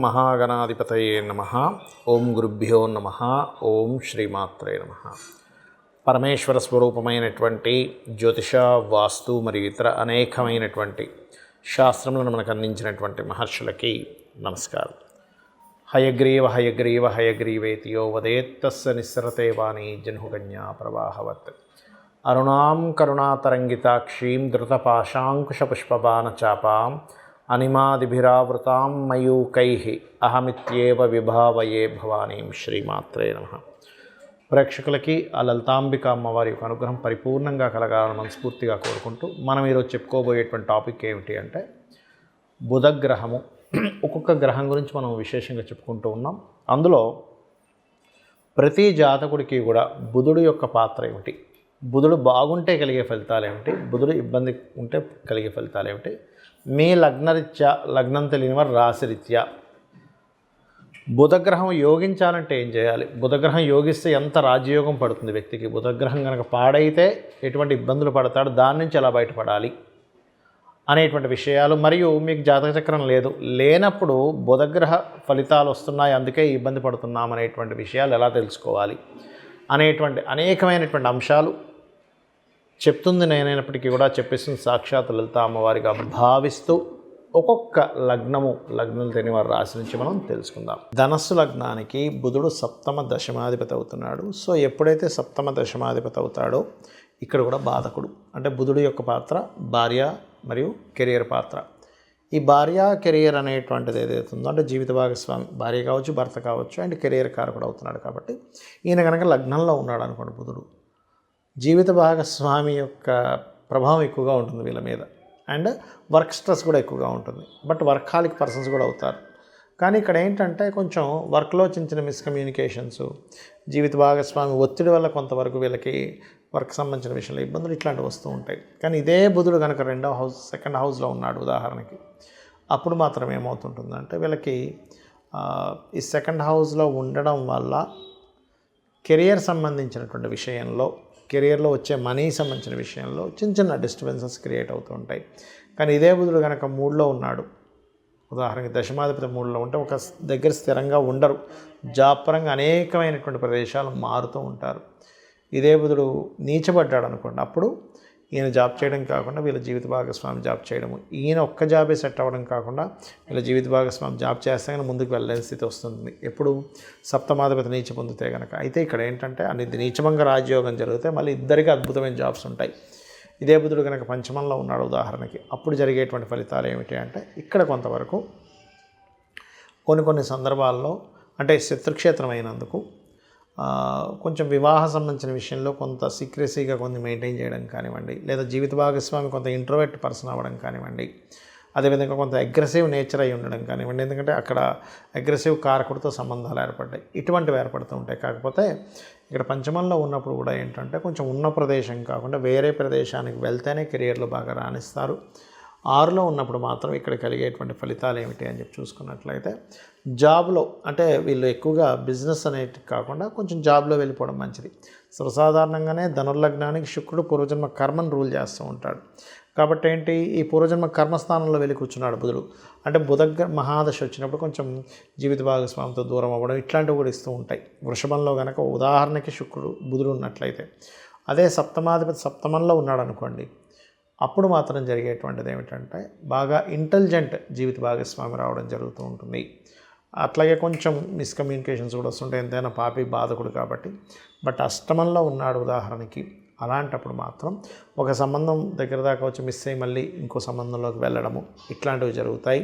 మహాగణాధిపతయే నమః. ఓం గురుభ్యో నమః. ఓం శ్రీమాత్రే నమః. పరమేశ్వర స్వరూపమైనటువంటి జ్యోతిష, వాస్తు మరియు ఇతర అనేకమైనటువంటి శాస్త్రములను మనకు అందించినటువంటి మహర్షులకి నమస్కారం. హయగ్రీవ హయగ్రీవ హయగ్రీవేతియో వదేత్తస్య నిస్సరతే వాణి జన్హుకన్యా ప్రవాహవత్. అరుణాం కరుణాతరంగితాక్షీం ధృతపాశాంకుశపుష్పబాణచాపాం అనిమాదిభిరావృతాం మయూకైః అహమిత్యేవ విభావయే భవానీం. శ్రీమాత్రే నమః. ప్రేక్షకులకి ఆ లలితాంబిక అమ్మవారి యొక్క అనుగ్రహం పరిపూర్ణంగా కలగాలని మనస్ఫూర్తిగా కోరుకుంటూ మనం ఈరోజు చెప్పుకోబోయేటువంటి టాపిక్ ఏమిటి అంటే బుధగ్రహము. ఒక్కొక్క గ్రహం గురించి మనం విశేషంగా చెప్పుకుంటూ ఉన్నాం. అందులో ప్రతి జాతకుడికి కూడా బుధుడు యొక్క పాత్ర ఏమిటి, బుధుడు బాగుంటే కలిగే ఫలితాలు ఏమిటి, బుధుడు ఇబ్బంది ఉంటే కలిగే ఫలితాలు ఏమిటి, మీ లగ్నరీత్యా, లగ్నం తెలియని వారు రాశిరీత్యా బుధగ్రహం యోగించాలంటే ఏం చేయాలి, బుధగ్రహం యోగిస్తే ఎంత రాజయోగం పడుతుంది వ్యక్తికి, బుధగ్రహం కనుక పాడైతే ఎటువంటి ఇబ్బందులు పడతాడు, దాని నుంచి ఎలా బయటపడాలి అనేటువంటి విషయాలు, మరియు మీకు జాతక చక్రం లేనప్పుడు బుధగ్రహ ఫలితాలు వస్తున్నాయి అందుకే ఇబ్బంది పడుతున్నాం అనేటువంటి విషయాలు ఎలా తెలుసుకోవాలి అనేటువంటి అనేకమైనటువంటి అంశాలు చెప్తుంది నేనైనప్పటికీ కూడా చెప్పేసిన సాక్షాత్ లలిత అమ్మవారిగా భావిస్తూ ఒక్కొక్క లగ్నం తెలియని వారి రాశి నుంచి మనం తెలుసుకుందాం. ధనస్సు లగ్నానికి బుధుడు సప్తమ దశమాధిపతి అవుతున్నాడు. సో ఎప్పుడైతే సప్తమ దశమాధిపతి అవుతాడో ఇక్కడ కూడా బాధకుడు, అంటే బుధుడు యొక్క పాత్ర భార్య మరియు కెరియర్ పాత్ర. ఈ భార్య కెరియర్ అనేటువంటిది ఏదైతే ఉందో అంటే జీవిత భాగస్వామి, భార్య కావచ్చు భర్త కావచ్చు, అండ్ కెరియర్ కారకుడు అవుతున్నాడు. కాబట్టి ఈయన కనుక లగ్నంలో ఉన్నాడు అనుకోండి బుధుడు, జీవిత భాగస్వామి యొక్క ప్రభావం ఎక్కువగా ఉంటుంది వీళ్ళ మీద, అండ్ వర్క్ స్ట్రెస్ కూడా ఎక్కువగా ఉంటుంది. బట్ వర్కాలిక్ పర్సన్స్ కూడా అవుతారు. కానీ ఇక్కడ ఏంటంటే కొంచెం వర్క్లో చిన్న చిన్న మిస్కమ్యూనికేషన్స్, జీవిత భాగస్వామి ఒత్తిడి వల్ల కొంతవరకు వీళ్ళకి వర్క్ సంబంధించిన విషయంలో ఇబ్బందులు ఇట్లాంటివి వస్తూ ఉంటాయి. కానీ ఇదే బుధుడు కనుక సెకండ్ హౌస్లో ఉన్నాడు ఉదాహరణకి, అప్పుడు మాత్రం ఏమవుతుంటుందంటే వీళ్ళకి ఈ సెకండ్ హౌస్లో ఉండడం వల్ల కెరియర్ సంబంధించినటువంటి విషయంలో, కెరియర్లో వచ్చే మనీ సంబంధించిన విషయంలో చిన్న చిన్న డిస్టర్బెన్సెస్ క్రియేట్ అవుతూ ఉంటాయి. కానీ ఇదే బుధుడు కనుక మూడులో ఉన్నాడు, ఉదాహరణకి దశమాధిపతి మూడులో ఉంటే ఒక దగ్గర స్థిరంగా ఉండరు, జాబ్ పరంగా అనేకమైనటువంటి ప్రదేశాలు మారుతూ ఉంటారు. ఇదే బుధుడు నీచబడ్డాడు అనుకోండి, అప్పుడు ఈయన జాబ్ చేయడం కాకుండా వీళ్ళ జీవిత భాగస్వామి జాబ్ చేయడము, ఈయన ఒక్క జాబే సెట్ అవ్వడం కాకుండా వీళ్ళ జీవిత భాగస్వామి జాబ్ చేస్తే కానీ ముందుకు వెళ్ళలేని స్థితి వస్తుంది. ఎప్పుడు సప్తమాధిపతి నీచ పొందితే కనుక. అయితే ఇక్కడ ఏంటంటే అన్ని నీచభంగ రాజయోగం జరిగితే మళ్ళీ ఇద్దరికీ అద్భుతమైన జాబ్స్ ఉంటాయి. ఇదే బుధుడు కనుక పంచమంలో ఉన్నాడు ఉదాహరణకి, అప్పుడు జరిగేటువంటి ఫలితాలు ఏమిటి అంటే ఇక్కడ కొంతవరకు కొన్ని సందర్భాల్లో అంటే శత్రుక్షేత్రం అయినందుకు కొంచెం వివాహ సంబంధించిన విషయంలో కొంత సీక్రెసీగా కొన్ని మెయింటైన్ చేయడం కానివ్వండి, లేదా జీవిత భాగస్వామి కొంత ఇంట్రోవర్ట్ పర్సన్ అవ్వడం కానివ్వండి, అదేవిధంగా కొంత అగ్రెసివ్ నేచర్ అయి ఉండడం కానివ్వండి, ఎందుకంటే అక్కడ అగ్రెసివ్ కారకుడితో సంబంధాలు ఏర్పడ్డాయి, ఇటువంటివి ఏర్పడుతూ ఉంటాయి. కాకపోతే ఇక్కడ పంచమంలో ఉన్నప్పుడు కూడా ఏంటంటే కొంచెం ఉన్న ప్రదేశం కాకుండా వేరే ప్రదేశానికి వెళ్తేనే కెరియర్లో బాగా రాణిస్తారు. 6లో ఉన్నప్పుడు మాత్రం ఇక్కడ కలిగేటువంటి ఫలితాలు ఏమిటి అని చెప్పి చూసుకున్నట్లయితే జాబ్లో అంటే వీళ్ళు ఎక్కువగా బిజినెస్ అనేటి కాకుండా కొంచెం జాబ్లో వెళ్ళిపోవడం మంచిది. సర్వసాధారణంగానే ధనుర్లగ్నానికి శుక్రుడు పూర్వజన్మ కర్మను రూల్ చేస్తూ ఉంటాడు. కాబట్టి ఏంటి, ఈ పూర్వజన్మ కర్మస్థానంలో వెళ్ళి కూర్చున్నాడు బుధుడు, అంటే మహాదశ వచ్చినప్పుడు కొంచెం జీవిత భాగస్వామితో దూరం అవ్వడం ఇట్లాంటివి కూడా ఇస్తూ ఉంటాయి. వృషభంలో కనుక ఉదాహరణకి బుధుడు ఉన్నట్లయితే, అదే సప్తమాధిపతి సప్తమంలో ఉన్నాడు అనుకోండి, అప్పుడు మాత్రం జరిగేటువంటిది ఏమిటంటే బాగా ఇంటెలిజెంట్ జీవిత భాగస్వామి రావడం జరుగుతూ ఉంటుంది. అట్లాగే కొంచెం మిస్కమ్యూనికేషన్స్ కూడా వస్తుంటాయి, ఎంతైనా పాపి బాధకుడు కాబట్టి. బట్ అష్టమంలో ఉన్నాడు ఉదాహరణకి, అలాంటప్పుడు మాత్రం ఒక సంబంధం దగ్గర దాకా వచ్చి మిస్ అయ్యి మళ్ళీ ఇంకో సంబంధంలోకి వెళ్ళడము ఇట్లాంటివి జరుగుతాయి.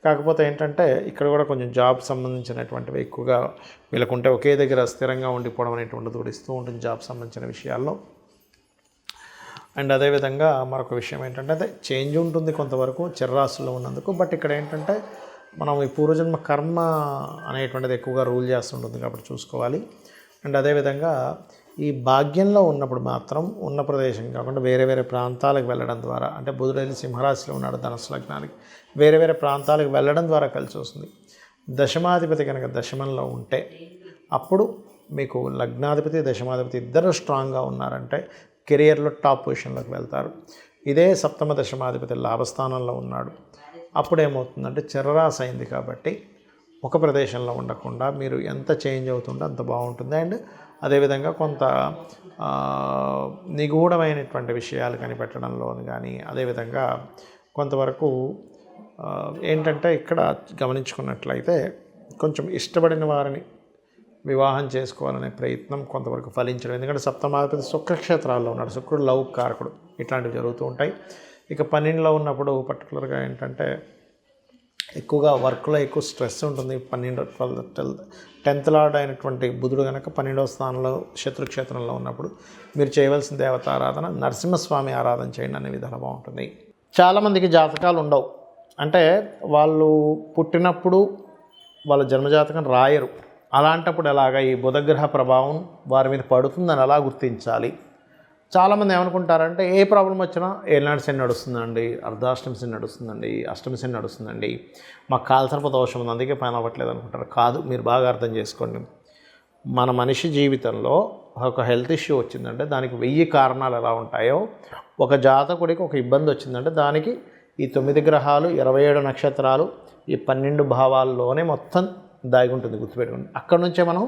కాకపోతే ఏంటంటే ఇక్కడ కూడా కొంచెం జాబ్ సంబంధించినటువంటివి ఎక్కువగా వీళ్ళకుంటే ఒకే దగ్గర స్థిరంగా ఉండిపోవడం అనేటువంటిది కూడా ఇస్తూ ఉంటుంది జాబ్ సంబంధించిన విషయాల్లో. అండ్ అదేవిధంగా మరొక విషయం ఏంటంటే అదే చేంజ్ ఉంటుంది కొంతవరకు చర్రాశుల్లో ఉన్నందుకు. బట్ ఇక్కడ ఏంటంటే మనం ఈ పూర్వజన్మ కర్మ అనేటువంటిది ఎక్కువగా రూల్ చేస్తుంటుంది కాబట్టి చూసుకోవాలి. అండ్ అదేవిధంగా ఈ భాగ్యంలో ఉన్నప్పుడు మాత్రం ఉన్న ప్రదేశం కాకుండా వేరే వేరే ప్రాంతాలకు వెళ్ళడం ద్వారా, అంటే బుధుడు వెళ్ళి సింహరాశిలో ఉన్నాడు ధనుస్సు లగ్నానికి, వేరే వేరే ప్రాంతాలకు వెళ్ళడం ద్వారా కలిసి వస్తుంది. దశమాధిపతి కనుక దశమంలో ఉంటే అప్పుడు మీకు లగ్నాధిపతి దశమాధిపతి ఇద్దరు స్ట్రాంగ్గా ఉన్నారంటే కెరియర్లో టాప్ పొజిషన్లోకి వెళ్తారు. ఇదే సప్తమ దశమాధిపతి లాభస్థానంలో ఉన్నాడు, అప్పుడు ఏమవుతుందంటే చరరాశి అయింది కాబట్టి ఒక ప్రదేశంలో ఉండకుండా మీరు ఎంత చేంజ్ అవుతుంటే అంత బాగుంటుంది. అండ్ అదేవిధంగా కొంత నిగూఢమైనటువంటి విషయాలు కనిపెట్టడంలో కానీ, అదేవిధంగా కొంతవరకు ఏంటంటే ఇక్కడ గమనించుకున్నట్లయితే కొంచెం ఇష్టపడిన వారిని వివాహం చేసుకోవాలనే ప్రయత్నం కొంతవరకు ఫలించడం. ఎందుకంటే సప్తమాధిపతి శుక్రక్షేత్రాల్లో ఉన్నాడు, శుక్రుడు లవ్ కారకుడు, ఇట్లాంటివి జరుగుతూ ఉంటాయి. ఇక 12లో ఉన్నప్పుడు పర్టికులర్గా ఏంటంటే ఎక్కువగా వర్క్లో ఎక్కువ స్ట్రెస్ ఉంటుంది. 10th లార్డ్ అయినటువంటి బుధుడు కనుక 12వ స్థానంలో శత్రుక్షేత్రంలో ఉన్నప్పుడు మీరు చేయవలసిన దేవత ఆరాధన నరసింహస్వామి ఆరాధన చేయండి అనే విధానం బాగుంటుంది. చాలామందికి జాతకాలు ఉండవు, అంటే వాళ్ళు పుట్టినప్పుడు వాళ్ళ జన్మజాతకం రాయరు. అలాంటప్పుడు ఎలాగా ఈ బుధగ్రహ ప్రభావం వారి మీద పడుతుందని ఎలా గుర్తించాలి? చాలామంది ఏమనుకుంటారంటే ఏ ప్రాబ్లం వచ్చినా ఏలినాడు శని నడుస్తుందండి, అర్ధాష్టమి శని నడుస్తుందండి, అష్టమి శని నడుస్తుందండి, మాకు కాలసర్ప దోషం ఉంది అందుకే పని అవ్వట్లేదు అనుకుంటారు. కాదు, మీరు బాగా అర్థం చేసుకోండి. మన మనిషి జీవితంలో ఒక హెల్త్ ఇష్యూ వచ్చిందంటే దానికి 1000 కారణాలు ఎలా ఉంటాయో, ఒక జాతకుడికి ఒక ఇబ్బంది వచ్చిందంటే దానికి ఈ 9 గ్రహాలు, 27 నక్షత్రాలు, ఈ 12 భావాల్లోనే మొత్తం దాగి ఉంటుంది. గుర్తుపెట్టుకోండి. అక్కడ నుంచే మనం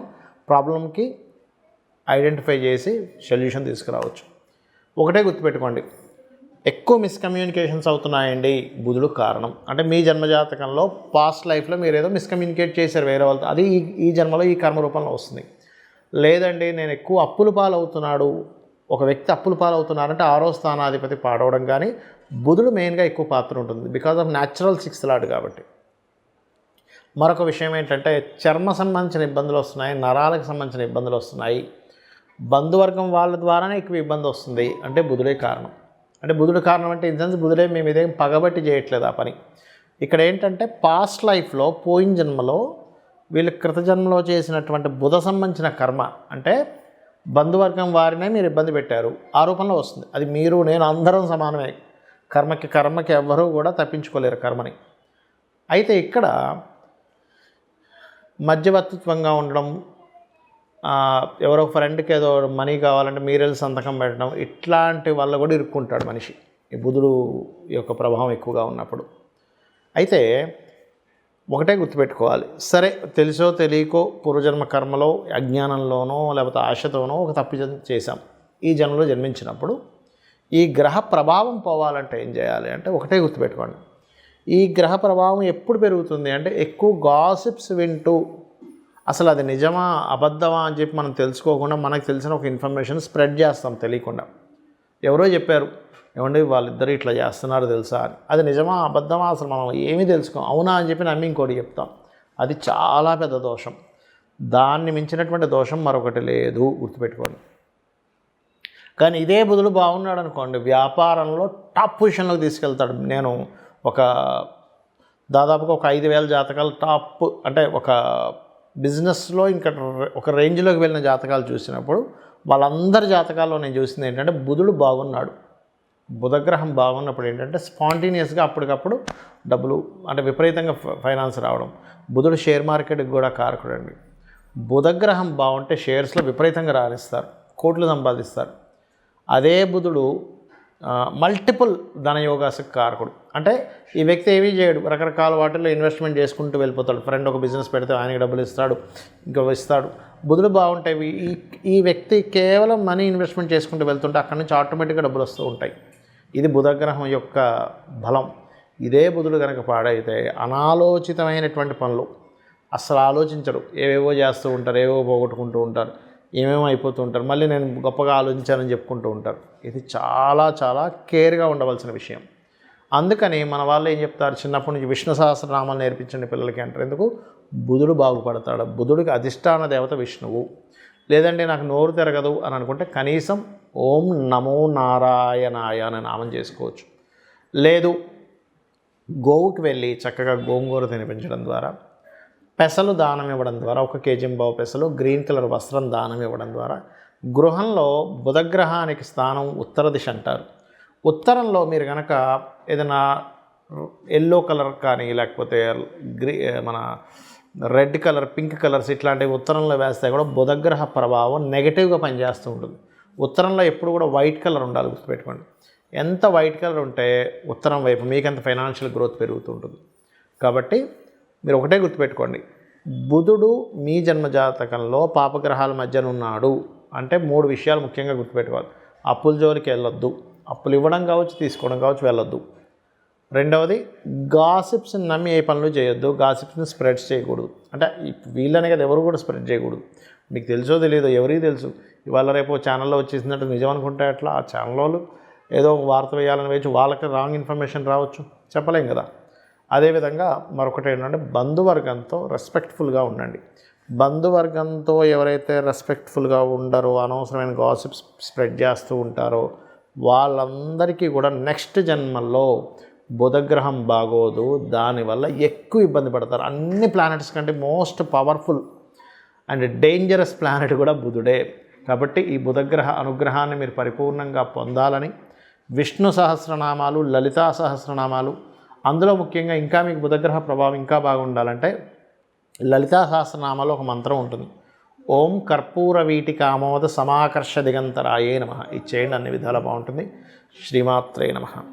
ప్రాబ్లంకి ఐడెంటిఫై చేసి సొల్యూషన్ తీసుకురావచ్చు. ఒకటే గుర్తుపెట్టుకోండి, ఎక్కువ మిస్కమ్యూనికేషన్స్ అవుతున్నాయండి, బుధుడు కారణం. అంటే మీ జన్మజాతకంలో పాస్ట్ లైఫ్లో మీరు ఏదో మిస్కమ్యూనికేట్ చేశారు వేరే వాళ్ళతో, అది ఈ జన్మలో ఈ కర్మ రూపంలో వస్తుంది. లేదండి నేను ఎక్కువ అప్పుల పాలవుతున్నాడు, ఒక వ్యక్తి అప్పుల పాలవుతున్నారంటే 6వ స్థానాధిపతి పాడవడం కానీ, బుధుడు మెయిన్గా ఎక్కువ పాత్ర ఉంటుంది because of natural 6th lord కాబట్టి. మరొక విషయం ఏంటంటే చర్మ సంబంధించిన ఇబ్బందులు వస్తున్నాయి, నరాలకు సంబంధించిన ఇబ్బందులు వస్తున్నాయి, బంధువర్గం వాళ్ళ ద్వారానే ఎక్కువ ఇబ్బంది వస్తుంది, అంటే బుధుడే కారణం. అంటే బుధుడు కారణం అంటే ఇన్ సెన్స్ బుధుడే మేము ఇదేం పగబట్టి చేయట్లేదు ఆ పని. ఇక్కడ ఏంటంటే పాస్ట్ లైఫ్లో పోయిన జన్మలో వీళ్ళు కృతజన్మలో చేసినటువంటి బుధ సంబంధించిన కర్మ, అంటే బంధువర్గం వారినే మీరు ఇబ్బంది పెట్టారు, ఆ రూపంలో వస్తుంది. అది మీరు నేను అందరం సమానమే, కర్మకి ఎవ్వరూ కూడా తప్పించుకోలేరు కర్మని. అయితే ఇక్కడ మధ్యవర్తిత్వంగా ఉండడం, ఎవరో ఫ్రెండ్కి ఏదో మనీ కావాలంటే మీరెళ్ళి సంతకం పెట్టడం, ఇట్లాంటి వల్ల కూడా ఇరుక్కుంటాడు మనిషి ఈ బుధుడు యొక్క ప్రభావం ఎక్కువగా ఉన్నప్పుడు. అయితే ఒకటే గుర్తుపెట్టుకోవాలి, సరే తెలుసో తెలియకో పూర్వజన్మ కర్మలో అజ్ఞానంలోనో లేకపోతే ఆశతోనో ఒక తప్పు చేశాం. ఈ జన్మలో జన్మించినప్పుడు ఈ గ్రహ ప్రభావం పోవాలంటే ఏం చేయాలి అంటే ఒకటే గుర్తుపెట్టుకోండి, ఈ గ్రహ ప్రభావం ఎప్పుడు పెరుగుతుంది అంటే ఎక్కువ గాసిప్స్ వింటూ అసలు అది నిజమా అబద్ధమా అని చెప్పి మనం తెలుసుకోకుండా మనకు తెలిసిన ఒక ఇన్ఫర్మేషన్ స్ప్రెడ్ చేస్తాం తెలియకుండా. ఎవరో చెప్పారు, ఏమండి వాళ్ళిద్దరు ఇట్లా చేస్తున్నారు తెలుసా అని, అది నిజమా అబద్ధమా అసలు మనం ఏమీ తెలుసుకోం, అవునా అని చెప్పి నమ్మి ఇంకోటి చెప్తాం. అది చాలా పెద్ద దోషం. దాన్ని మించినటువంటి దోషం మరొకటి లేదు, గుర్తుపెట్టుకోండి. కానీ ఇదే బుధుడు బాగున్నాడు అనుకోండి, వ్యాపారంలో టాప్ పొజిషన్లోకి తీసుకెళ్తాడు. నేను దాదాపుగా ఒక 5,000 జాతకాలు టాప్, అంటే ఒక బిజినెస్లో ఇంకా ఒక రేంజ్లోకి వెళ్ళిన జాతకాలు చూసినప్పుడు వాళ్ళందరి జాతకాల్లో నేను చూసింది ఏంటంటే బుధుడు బాగున్నాడు. బుధగ్రహం బాగున్నప్పుడు ఏంటంటే స్పాంటేనియస్గా అప్పటికప్పుడు డబ్బులు, అంటే విపరీతంగా ఫైనాన్స్ రావడం. బుధుడు షేర్ మార్కెట్కి కూడా కారకుడండి. బుధగ్రహం బాగుంటే షేర్స్లో విపరీతంగా రాణిస్తారు, కోట్లు సంపాదిస్తారు. అదే బుధుడు మల్టిపుల్ ధనయోగాలకు కారకుడు. అంటే ఈ వ్యక్తి ఏమీ చేయడు, రకరకాల వాటిల్లో ఇన్వెస్ట్మెంట్ చేసుకుంటూ వెళ్ళిపోతాడు. ఫ్రెండ్ ఒక బిజినెస్ పెడితే ఆయనకి డబ్బులు ఇస్తాడు, ఇంకో ఇస్తాడు. బుధుడు బాగుంటే ఈ వ్యక్తి కేవలం మనీ ఇన్వెస్ట్మెంట్ చేసుకుంటూ వెళ్తుంటే అక్కడి నుంచి ఆటోమేటిక్గా డబ్బులు వస్తూ ఉంటాయి. ఇది బుధగ్రహం యొక్క బలం. ఇదే బుధుడు కనుక పాడైతే అనాలోచితమైనటువంటి పనులు అస్సలు ఆలోచించరు, ఏవేవో చేస్తూ ఉంటారు, ఏవేవో పోగొట్టుకుంటూ ఉంటారు, ఏమేమో అయిపోతూ ఉంటారు, మళ్ళీ నేను గొప్పగా ఆలోచించానని చెప్పుకుంటూ ఉంటారు. ఇది చాలా చాలా కేర్గా ఉండవలసిన విషయం. అందుకని మన వాళ్ళు ఏం చెప్తారు, చిన్నప్పటి నుంచి విష్ణు సహస్రనామాలు నేర్పించండి పిల్లలకి అంటారు. ఎందుకు? బుధుడు బాగుపడతాడు. బుధుడికి అధిష్టాన దేవత విష్ణువు. లేదంటే నాకు నోరు తిరగదు అని అనుకుంటే కనీసం ఓం నమో నారాయణాయ అని నామం చేసుకోవచ్చు. లేదు, గోవుకి వెళ్ళి చక్కగా గోంగూర తినిపించడం ద్వారా, పెసలు దానం ఇవ్వడం ద్వారా, 1 kg పెసలు, గ్రీన్ కలర్ వస్త్రం దానం ఇవ్వడం ద్వారా, గృహంలో బుధగ్రహానికి స్థానం ఉత్తర దిశ అంటారు. ఉత్తరంలో మీరు కనుక ఏదైనా ఎల్లో కలర్ కానీ లేకపోతే మన రెడ్ కలర్, పింక్ కలర్స్ ఇట్లాంటివి ఉత్తరంలో వేస్తే కూడా బుధగ్రహ ప్రభావం నెగిటివ్గా పనిచేస్తూ ఉంటుంది. ఉత్తరంలో ఎప్పుడు కూడా వైట్ కలర్ ఉండాలి, గుర్తుపెట్టుకోండి. ఎంత వైట్ కలర్ ఉంటే ఉత్తరం వైపు మీకంత ఫైనాన్షియల్ గ్రోత్ పెరుగుతూ ఉంటుంది. కాబట్టి మీరు ఒకటే గుర్తుపెట్టుకోండి, బుధుడు మీ జన్మజాతకంలో పాపగ్రహాల మధ్యన ఉన్నాడు అంటే 3 విషయాలు ముఖ్యంగా గుర్తుపెట్టుకోవాలి. అప్పుల జోలికి వెళ్ళొద్దు, అప్పులు ఇవ్వడం కావచ్చు, తీసుకోవడం కావచ్చు, వెళ్ళొద్దు. రెండవది, గాసిప్స్ని నమ్మి ఏ పనులు చేయొద్దు, గాసిప్స్ని స్ప్రెడ్ చేయకూడదు. అంటే వీళ్ళనే కదా, ఎవరు కూడా స్ప్రెడ్ చేయకూడదు. మీకు తెలుసో తెలియదో, ఎవరికి తెలుసు, ఇవాళ రేపు ఛానల్లో వచ్చేసినట్టు నిజం అనుకుంటే అట్లా ఆ ఛానల్ వాళ్ళు ఏదో ఒక వార్త వేయాలని వేయచ్చు, వాళ్ళకి రాంగ్ ఇన్ఫర్మేషన్ రావచ్చు, చెప్పలేం కదా. అదేవిధంగా మరొకటి ఏంటంటే బంధువర్గంతో రెస్పెక్ట్ఫుల్గా ఉండండి. బంధువర్గంతో ఎవరైతే రెస్పెక్ట్ఫుల్గా ఉండరో, అనవసరమైన గాసిప్స్ స్ప్రెడ్ చేస్తూ ఉంటారో వాళ్ళందరికీ కూడా నెక్స్ట్ జన్మల్లో బుధగ్రహం బాగోదు, దానివల్ల ఎక్కువ ఇబ్బంది పడతారు. అన్ని ప్లానెట్స్ కంటే most powerful and dangerous planet కూడా బుధుడే. కాబట్టి ఈ బుధగ్రహ అనుగ్రహాన్ని మీరు పరిపూర్ణంగా పొందాలని విష్ణు సహస్రనామాలు, లలితా సహస్రనామాలు, అందులో ముఖ్యంగా ఇంకా మీకు బుధగ్రహ ప్రభావం ఇంకా బాగుండాలంటే లలితా సహస్రనామాలో ఒక మంత్రం ఉంటుంది. ఓం కర్పూర వీటికామోద సమాకర్ష దిగంతరాయే నమః. ఇది చేయండి, అన్ని విధాలా బాగుంటుంది. శ్రీమాత్రే నమః.